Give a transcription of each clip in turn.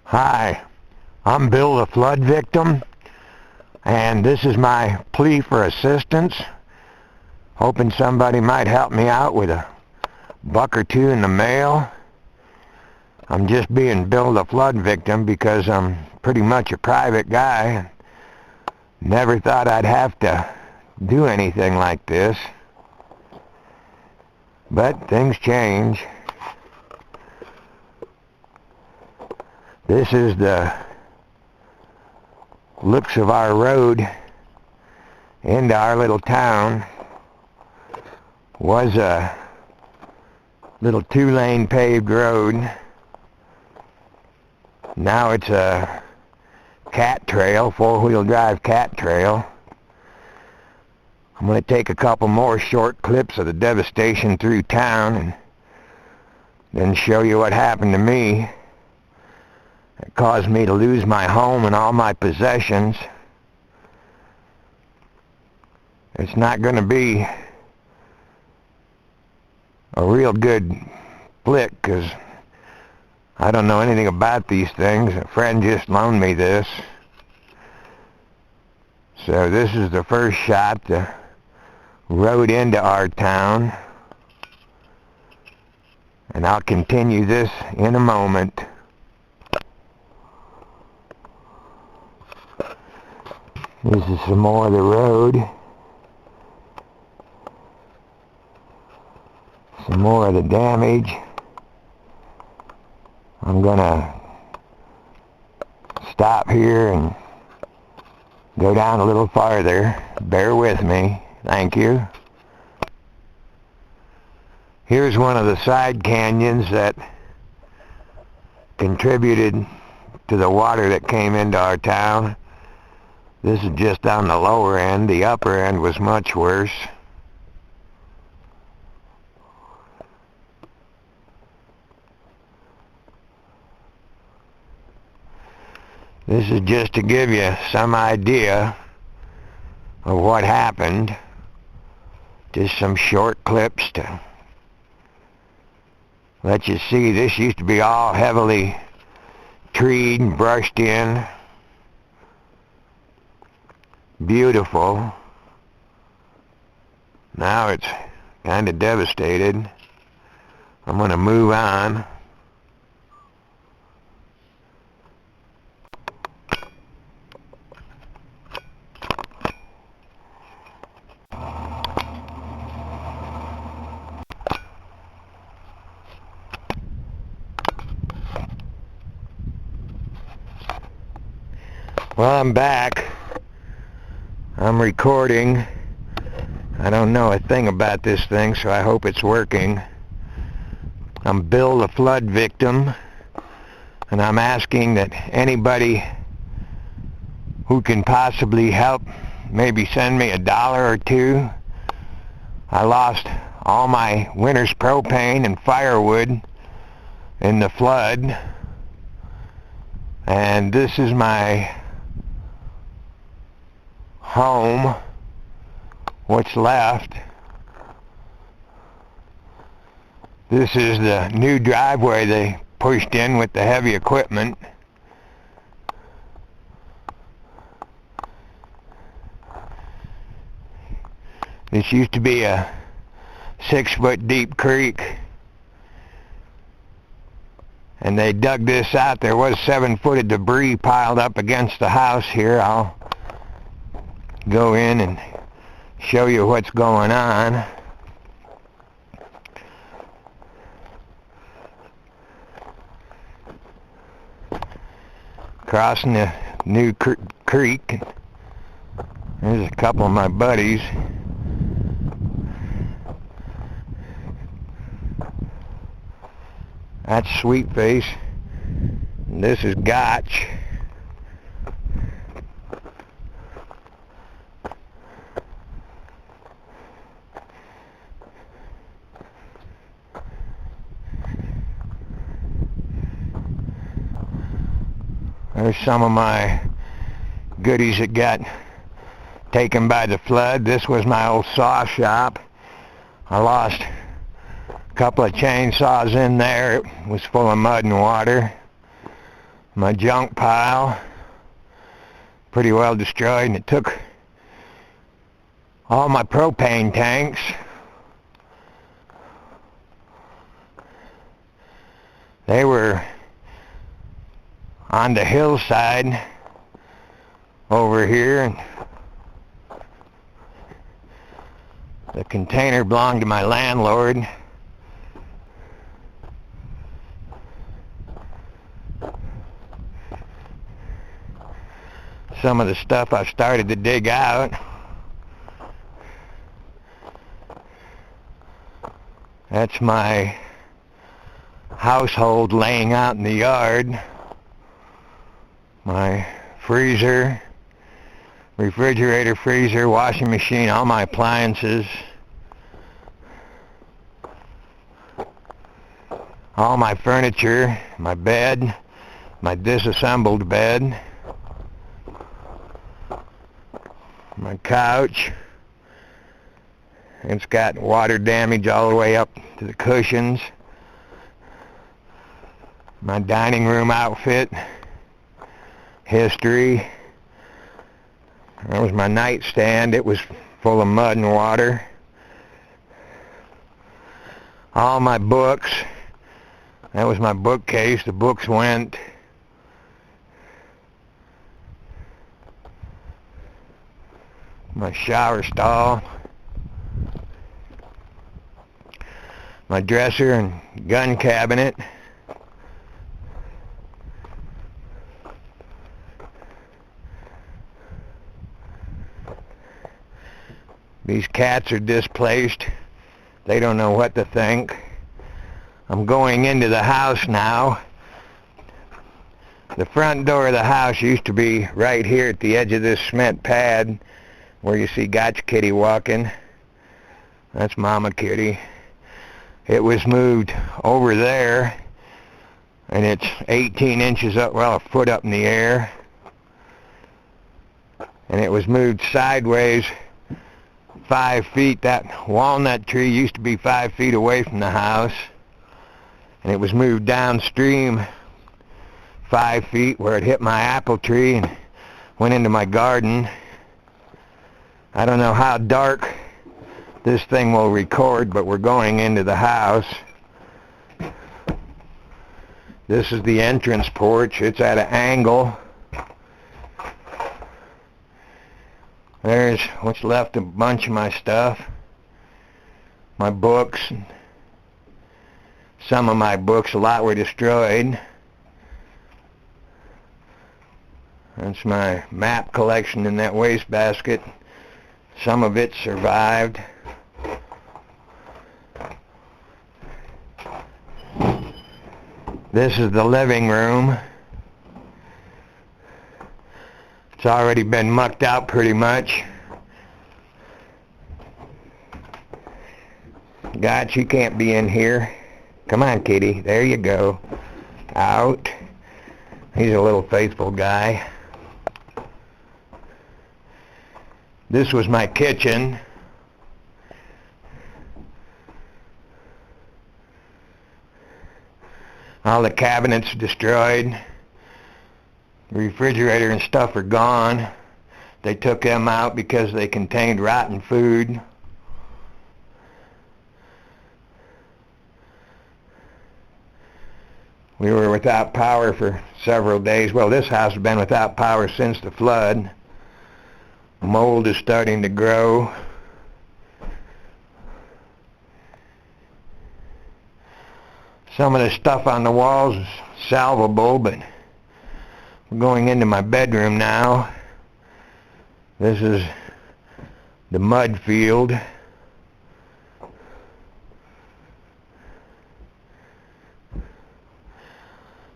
Hi, I'm Bill, the flood victim, and this is my plea for assistance. Hoping somebody might help me out with a buck or two in the mail. I'm just being Bill, the flood victim, because I'm pretty much a private guy. Never thought I'd have to do anything like this. But things change. This is the looks of our road into our little town. Was a little 2-lane paved road. Now it's a cat trail, 4-wheel drive cat trail. I'm going to take a couple more short clips of the devastation through town and then show you what happened to me. It caused me to lose my home and all my possessions. It's not going to be a real good flick because I don't know anything about these things. A friend just loaned me this. So this is the first shot, the road into our town. And I'll continue this in a moment. This is some more of the road. Some more of the damage. I'm gonna stop here and go down a little farther. Bear with me. Thank you. Here's one of the side canyons that contributed to the water that came into our town. This is just on the lower end. The upper end was much worse. This is just to give you some idea of what happened. Just some short clips to let you see. This used to be all heavily treed and brushed in. Beautiful. Now it's kind of devastated. I'm going to move on. Well, I'm back. I'm recording. I don't know a thing about this thing, so I hope it's working. I'm Bill, the flood victim, and I'm asking that anybody who can possibly help maybe send me $1 or $2. I lost all my winter's propane and firewood in the flood, and this is my home, what's left. This is the new driveway they pushed in with the heavy equipment. This used to be a 6-foot deep creek, and they dug this out. There was 7 foot of debris piled up against the house here. I'll go in and show you what's going on. Crossing the new creek. There's a couple of my buddies. That's Sweetface. And this is Gotch. There's some of my goodies that got taken by the flood. This was my old saw shop. I lost a couple of chainsaws in there. It was full of mud and water. My junk pile, pretty well destroyed, and it took all my propane tanks. They were on the hillside over here, and the container belonged to my landlord. Some of the stuff I started to dig out. That's my household laying out in the yard. My freezer, refrigerator, freezer, washing machine, all my appliances. All my furniture, my bed, my disassembled bed, my couch. It's got water damage all the way up to the cushions. My dining room outfit, history. That was my nightstand. It was full of mud and water. All my books. That was my bookcase. The books went. My shower stall. My dresser and gun cabinet. These cats are displaced. They don't know what to think. I'm going into the house now. The front door of the house used to be right here at the edge of this cement pad where you see Gotcha Kitty walking. That's Mama Kitty. It was moved over there, and it's 18 inches up, well, a foot up in the air. And it was moved sideways 5 feet. That walnut tree used to be 5 feet away from the house, and it was moved downstream 5 feet where it hit my apple tree and went into my garden. I don't know how dark this thing will record, but we're going into the house. This is the entrance porch. It's at an angle. There's what's left, a bunch of my stuff. My books. Some of my books, a lot were destroyed. That's my map collection in that wastebasket. Some of it survived. This is the living room. It's already been mucked out pretty much. God, she can't be in here. Come on, kitty. There you go. Out. He's a little faithful guy. This was my kitchen. All the cabinets destroyed. The refrigerator and stuff are gone. They took them out because they contained rotten food. We were without power for several days. Well, this house has been without power since the flood. Mold is starting to grow. Some of the stuff on the walls is salvable, but we're going into my bedroom now. This is the mud field.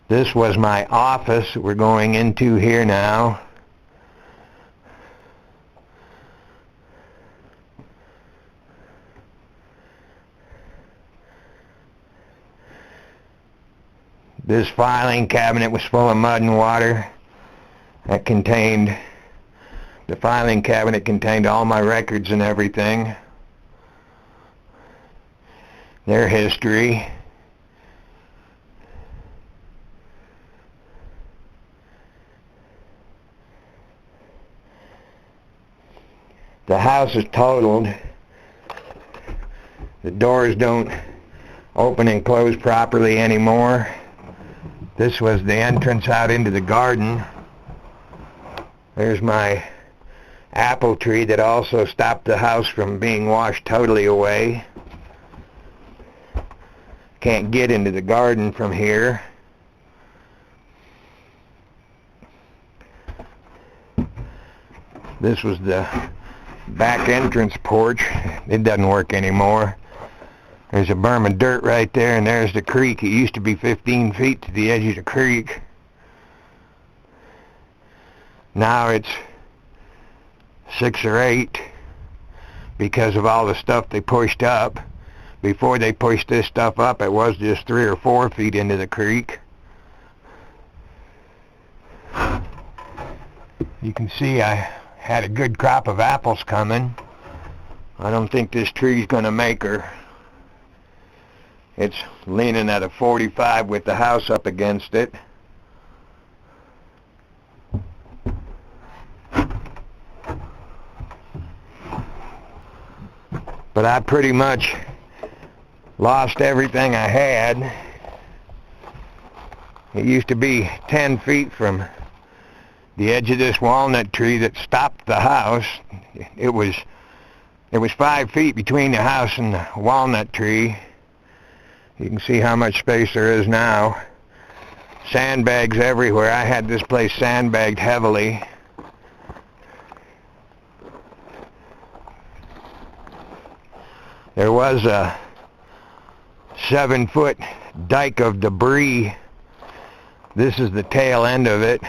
This was my office we're going into here now. This filing cabinet was full of mud and water. The filing cabinet contained all my records and everything. Their history. The house is totaled. The doors don't open and close properly anymore. This was the entrance out into the garden. There's my apple tree that also stopped the house from being washed totally away. Can't get into the garden from here. This was the back entrance porch. It doesn't work anymore. There's a berm of dirt right there, and there's the creek. It used to be 15 feet to the edge of the creek. Now it's 6 or 8 because of all the stuff they pushed up. Before they pushed this stuff up, it was just 3 or 4 feet into the creek. You can see I had a good crop of apples coming. I don't think this tree's going to make her. It's leaning at a 45 with the house up against it. But I pretty much lost everything I had. It used to be 10 feet from the edge of this walnut tree that stopped the house. It was 5 feet between the house and the walnut tree. You can see how much space there is now. Sandbags everywhere. I had this place sandbagged heavily. There was a 7-foot dike of debris. This is the tail end of it.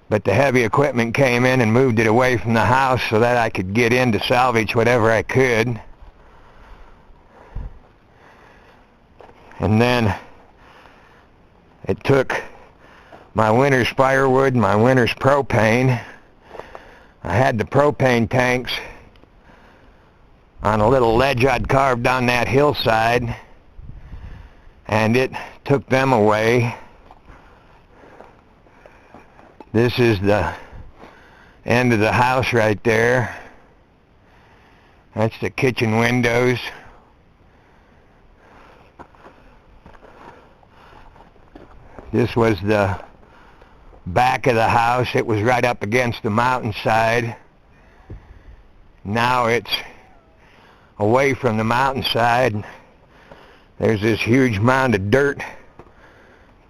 But the heavy equipment came in and moved it away from the house so that I could get in to salvage whatever I could. And then it took my winter's firewood, my winter's propane. I had the propane tanks on a little ledge I'd carved on that hillside, and it took them away. This is the end of the house right there. That's the kitchen windows. This was the back of the house. It was right up against the mountainside. Now it's away from the mountainside. There's this huge mound of dirt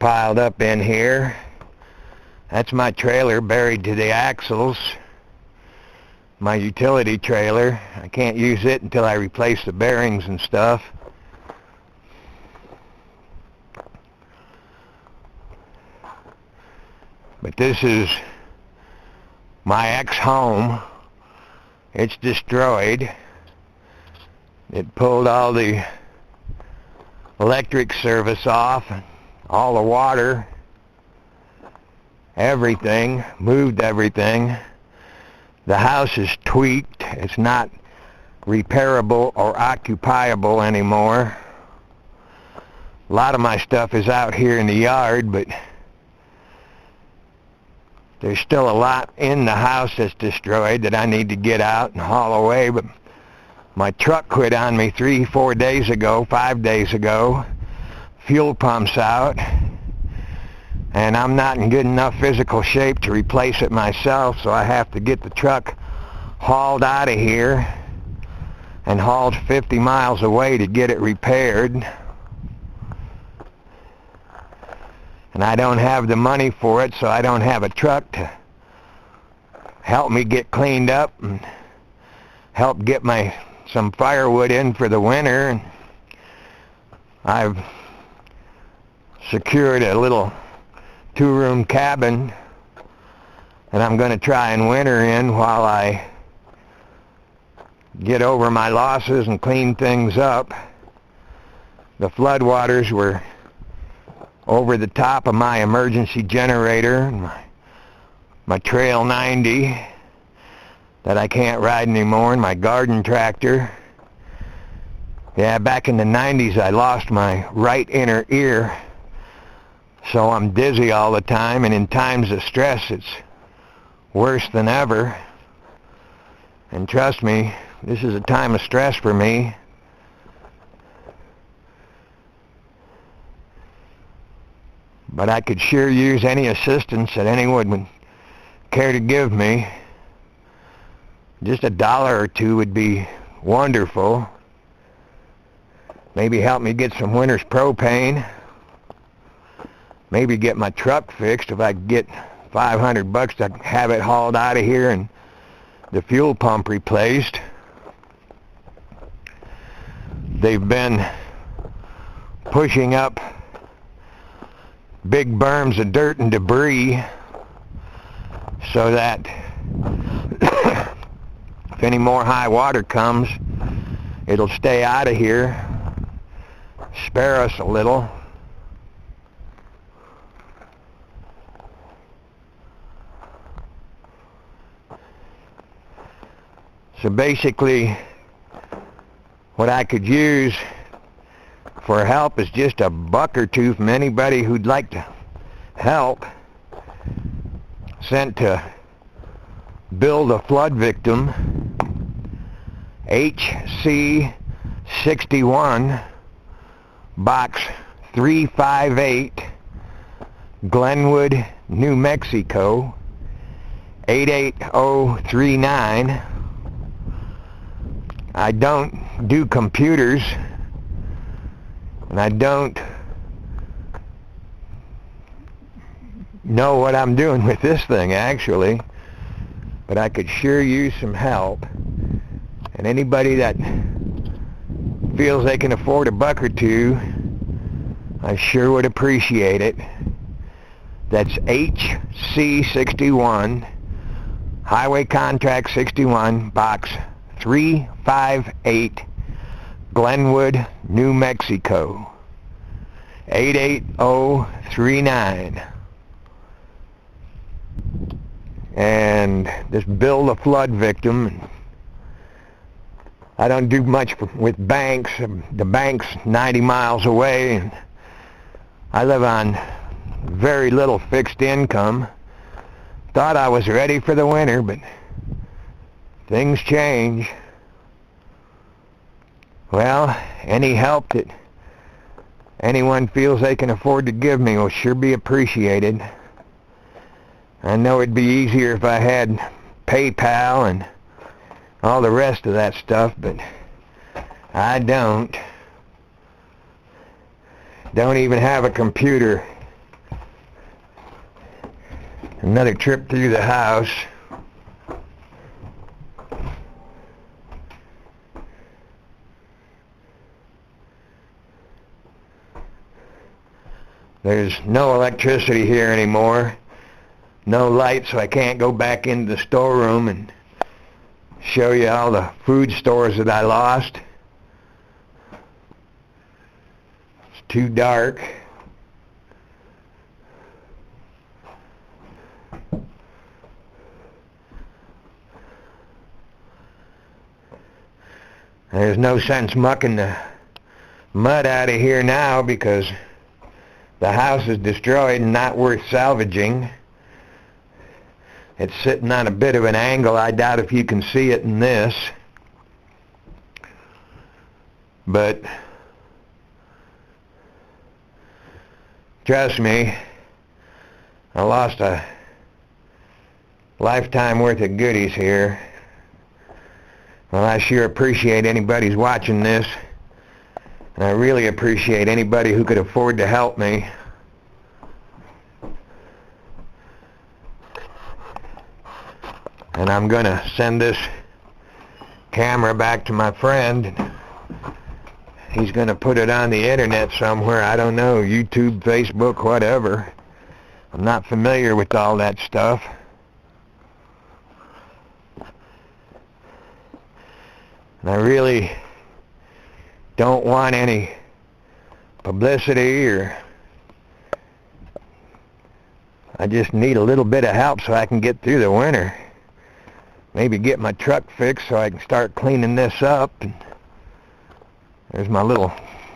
piled up in here. That's my trailer buried to the axles. My utility trailer. I can't use it until I replace the bearings and stuff. But this is my ex-home. It's destroyed. It pulled all the electric service off, all the water, everything, moved everything. The house is tweaked. It's not repairable or occupiable anymore. A lot of my stuff is out here in the yard, but there's still a lot in the house that's destroyed that I need to get out and haul away. But my truck quit on me 3-4 days ago, 5 days ago. Fuel pump's out, and I'm not in good enough physical shape to replace it myself, so I have to get the truck hauled out of here and hauled 50 miles away to get it repaired. And I don't have the money for it, so I don't have a truck to help me get cleaned up and help get some firewood in for the winter. And I've secured a little 2-room cabin that I'm going to try and winter in while I get over my losses and clean things up. The floodwaters were over the top of my emergency generator, my Trail 90 that I can't ride anymore, and my garden tractor. Yeah, back in the 90s I lost my right inner ear, so I'm dizzy all the time, and in times of stress it's worse than ever. And trust me, this is a time of stress for me. But I could sure use any assistance that anyone would care to give me. Just $1 or $2 would be wonderful. Maybe help me get some winter's propane. Maybe get my truck fixed if I could get $500 to have it hauled out of here and the fuel pump replaced. They've been pushing up big berms of dirt and debris so that if any more high water comes, it'll stay out of here, spare us a little. So basically, what I could use for help is just $1 or $2 from anybody who'd like to help, sent to Build a Flood Victim, HC 61, Box 358, Glenwood, New Mexico, 88039. I don't do computers, and I don't know what I'm doing with this thing, actually, but I could sure use some help. And anybody that feels they can afford $1 or $2, I sure would appreciate it. That's HC61, Highway Contract 61, Box 358, Glenwood, New Mexico, 88039. And this Build a Flood Victim, I don't do much with banks. The bank's 90 miles away, and I live on very little fixed income. Thought I was ready for the winter, but things change. Well, any help that anyone feels they can afford to give me will sure be appreciated. I know it'd be easier if I had PayPal and all the rest of that stuff, but I don't. Don't even have a computer. Another trip through the house. There's no electricity here anymore. No light, so I can't go back into the storeroom and show you all the food stores that I lost. It's too dark. There's no sense mucking the mud out of here now because the house is destroyed and not worth salvaging. It's sitting on a bit of an angle. I doubt if you can see it in this. But trust me, I lost a lifetime worth of goodies here. Well, I sure appreciate anybody's watching this. And I really appreciate anybody who could afford to help me. And I'm going to send this camera back to my friend. He's going to put it on the internet somewhere. I don't know, YouTube, Facebook, whatever. I'm not familiar with all that stuff. And I really don't want any publicity, or I just need a little bit of help so I can get through the winter. Maybe get my truck fixed so I can start cleaning this up. And there's my little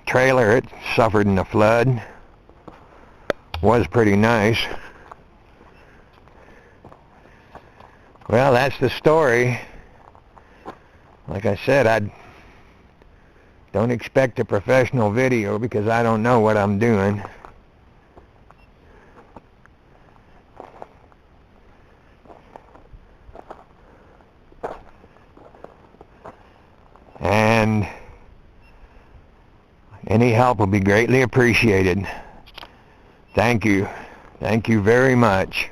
trailer. It suffered in the flood. Was pretty nice. Well, that's the story. Like I said, I don't expect a professional video because I don't know what I'm doing. And any help will be greatly appreciated. Thank you. Thank you very much.